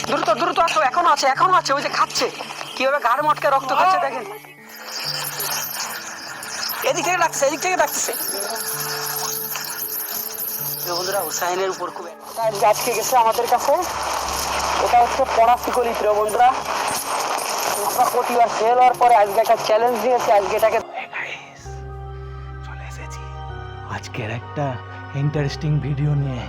দ্রুত দ্রুত আসো, এখনো আছে এখনো আছে, ওই যে খাচ্ছে কিভাবে গাড় মটকে রক্ত খাচ্ছে দেখেন। এদিক থেকে ডাকছে, এদিক থেকে ডাকছে। বন্ধুরা হুসাইনের উপর খুব আজকে গেছে আমাদের কাছে। এটা হচ্ছে পড়া শিকলি। প্রিয় বন্ধুরা, আমরা প্রতিবার ফেল হওয়ার পরে আজকে একটা চ্যালেঞ্জ দিয়েছি। আজকে এটাকে চলে এসেছি আজকের একটা ইন্টারেস্টিং ভিডিও নিয়ে।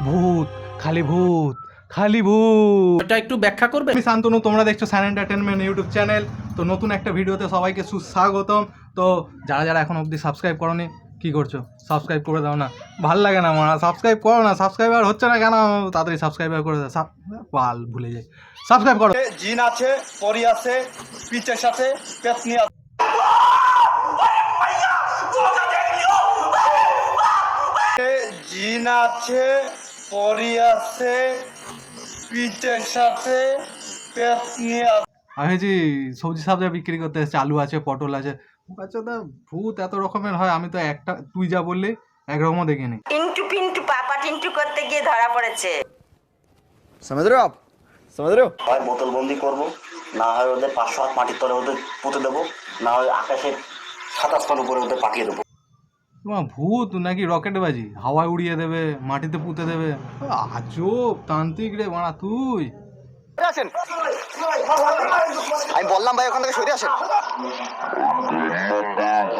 ভূত, খালি ভূত, খালি ভূত। এটা একটু ব্যাখ্যা করবে? আমি শান্তনু, তোমরা দেখছো সান এন্টারটেনমেন্ট ইউটিউব চ্যানেল। তো নতুন একটা ভিডিওতে সবাইকে সুস্বাগতম। তো যারা যারা এখন অবধি সাবস্ক্রাইব করোনি, কি করছো? সাবস্ক্রাইব করে দাও না, ভাল লাগে না আমার। সাবস্ক্রাইব করো না, সাবস্ক্রাইবার হচ্ছে না কেন? তাড়াতাড়ি সাবস্ক্রাইবার করে দাও। পাল ভুলে যাই, সাবস্ক্রাইব করো। জিন আছে, পরি আছে, পিচের সাথে পেতনি আছে। জিন আছে, পরি আছে, পিচের সাথে পেতনি আছে। আমি ভেবেছি সবজি সাবজা বিক্রি করতে এসেছে, আলু আছে, পটল আছে। আচ্ছা দা, ভূত এত রকমের হয়, আমি তো একটা, তুই যা বললি একরকমও দেখিনি। টিন্টু পিন্টু পাপা টিন্টু করতে গিয়ে ধরা পড়েছে। समझ रहे हो आप? समझ रहे हो? হয় বোতল বন্দি করবো, না হয় ওদের 500 হাত মাটির তলে ওদের পুঁতে দেবো, না হয় আকাশে 27 স্তর উপরে ওদের পাঠিয়ে দেবো। তোমার ভূত নাকি রকেটবাজি, হাওয়ায় উড়িয়ে দেবে, মাটিতে পুঁতে দেবে। আজব তান্ত্রিক রে মারা তুই। আসেন, আমি বললাম ভাই ওখান থেকে সরে আসেন।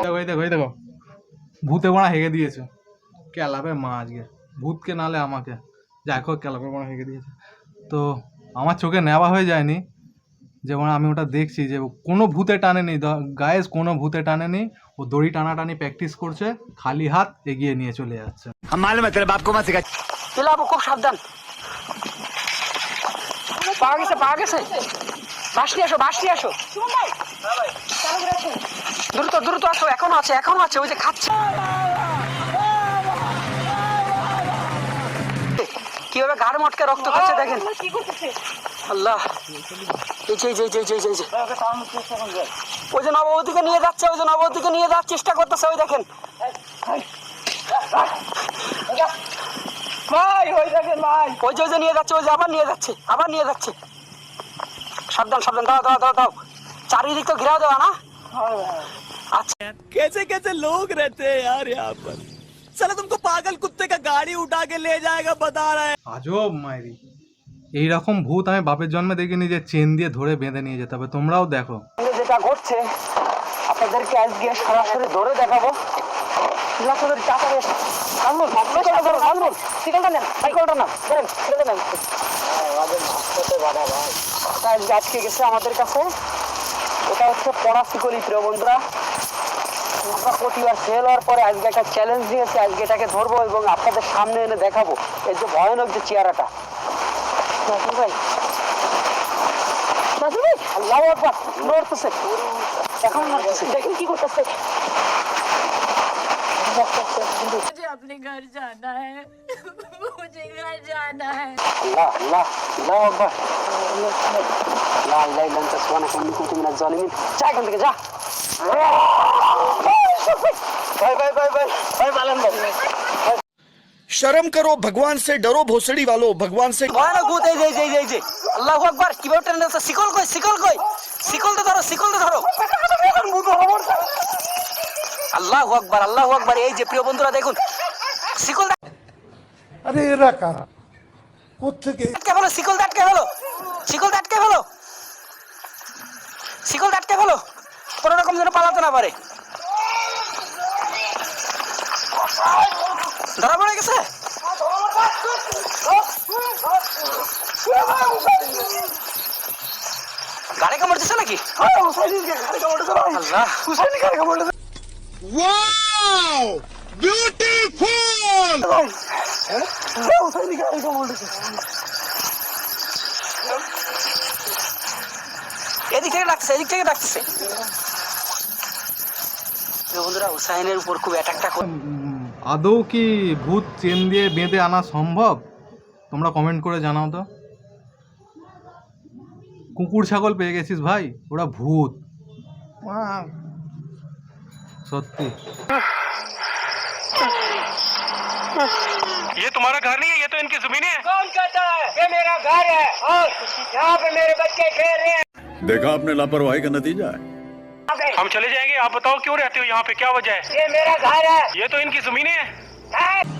দেখো এই দেখো এই দেখো, ভূতে মারা হেগে দিয়েছে। কেলাবে মা আজকে, ভূতকে নালে আমাকে, যাই হোক কেলাবে মারা হেগে দিয়েছে। তো আমার চোখে নেওয়া হয়ে যায়নি, যেমন আমি ওটা দেখছি যে কোনো ভূতে টানেনি গায়েস, কোনো ভূতে টানেনি। ও দড়ি টানাটানি প্র্যাকটিস করছে, খালি হাত এগিয়ে নিয়ে চলে যাচ্ছে। পেলাবো, খুব সাবধান। পাওয়া গেছে, পাওয়া গেছে। বাঁশ নিয়ে আসো, বাঁশ নিয়ে আসো। দ্রুত দ্রুত আসো, এখনো আছে এখনো আছে, ওই যে খাচ্ছে কিভাবে গাড় মটকে রক্ত খাচ্ছে দেখেন। আল্লাহ, এই যে ওই যে নববধূকে নিয়ে যাচ্ছে, ওই যে নববধূকে নিয়ে যাওয়ার চেষ্টা করতেছে, ওই দেখেন ভাই, ওই দেখেন ভাই, ওই যে নিয়ে যাচ্ছে, ওই যে আবার নিয়ে যাচ্ছে, আবার নিয়ে যাচ্ছে। সাবধান সাবধান, দাও দাও দাও দাও, চারিদিক তো ঘিরাও দেওয়া না। আচ্ছা, कैसे कैसे लोग रहते हैं यार यहाँ पर। साला तुमको पागल कुत्ते का गाड़ी उठा के ले जाएगा बता रहा है। আজব মাইরি, এইরকম ভূত আমি বাপের জন্মে দেখিনি যে চেন দিয়ে ধরে বেঁধে নিয়ে যেতে হবে। তোমরাও দেখো যেটা ঘটছে আপনাদেরকে আজকে সরাসরি ধরে দেখাবো। আজকে গেছে আমাদের কাছে। এটা হচ্ছে পড়া শিকলি। প্রিয় বন্ধুরা, আমরা প্রতিবার ফেল হওয়ার পরে আজকে একটা চ্যালেঞ্জ দিয়েছি। আজকে এটাকে ধরবো এবং আপনাদের সামনে এনে দেখাবো এর যে ভয়ানক যে চেহারাটা। ভাই আল্লাহু আকবার, নড়তেছে, এখন নড়তেছে, দেখেন কি করতেছে। मुझे अपने घर जाना है, मुझे घर जाना है। আল্লাহ আল্লাহ আল্লাহু আকবার, লা ইলাহা ইল্লা আনতা সুবহানাকা ইন্নী কুনতু মিনাজ জালিমিন। যা এখান থেকে, যা। ভাই ভাই ভাই ভাই ভাই, পালান ভাই। शर्म करो, भगवान से डरो, भोसड़ी वालों, भगवान से। ভয়ানক ভূত, এই যে এই যে এই যে। আল্লাহু আকবার, কিভাবে টেনে যাচ্ছে। শিকল কই, শিকল কই, শিকল তো ধরো, শিকল তো ধরো। আল্লাহু আকবার, আল্লাহু আকবার। এই যে প্রিয় বন্ধুরা দেখুন, শিকল আরে এরা কারা, কোত্থেকে? আটকে ফেলো, শিকল আটকে ফেলো, শিকল আটকে ফেলো, শিকল আটকে ফেলো, কোনো রকম যেন পালাতে না পারে। ধরা পড়ে গেছে। গাড়ি কামড় দিচ্ছে নাকি? আল্লাহ, এদিক থেকে ডাকছে, এদিক থেকে ডাকছে। বন্ধুরা হুসাইনের উপর খুব অ্যাটাকটা করে। আদৌ কি ভূত চেন দিয়ে বেঁধে আনা সম্ভব? তোমরা কমেন্ট করে জানাও তো। কুকুর ছাগল পেয়ে গেছিস ভাই, ওরা ভূত সত্যি। ये तुम्हारा घर नहीं है, ये तो इनकी जमीन है। कौन कहता है ये मेरा घर है और यहाँ पे मेरे बच्चे खेल रहे हैं? देखा आपने लापरवाही का नतीजा है। हम चले जाएंगे, आप बताओ क्यों रहते हो यहाँ पे, क्या वजह है? ये मेरा घर है। ये तो इनकी जमीन है।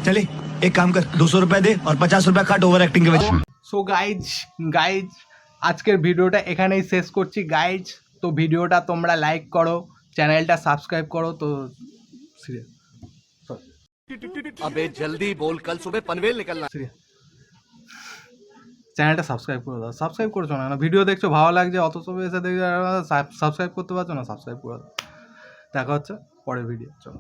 चले एक काम कर, 200 रुपए दे और 50 रुपए काट ओवर एक्टिंग के वजह। সো গাইজ আজকের ভিডিওটা এখানেই শেষ করছি গাইজ। তো ভিডিওটা তোমরা লাইক করো, চ্যানেলটা সাবস্ক্রাইব করো। তো अबे जल्दी बोल, कल सुबह पनवेल निकलना। চ্যানেলটা সাবস্ক্রাইব করে দাও। সাবস্ক্রাইব করছো না, ভিডিও দেখছো ভালো লাগছে, অত সব এসে দেখে সাবস্ক্রাইব করতে পারছো না, সাবস্ক্রাইব করে দাও। দেখা হচ্ছে পরের ভিডিও, চলো।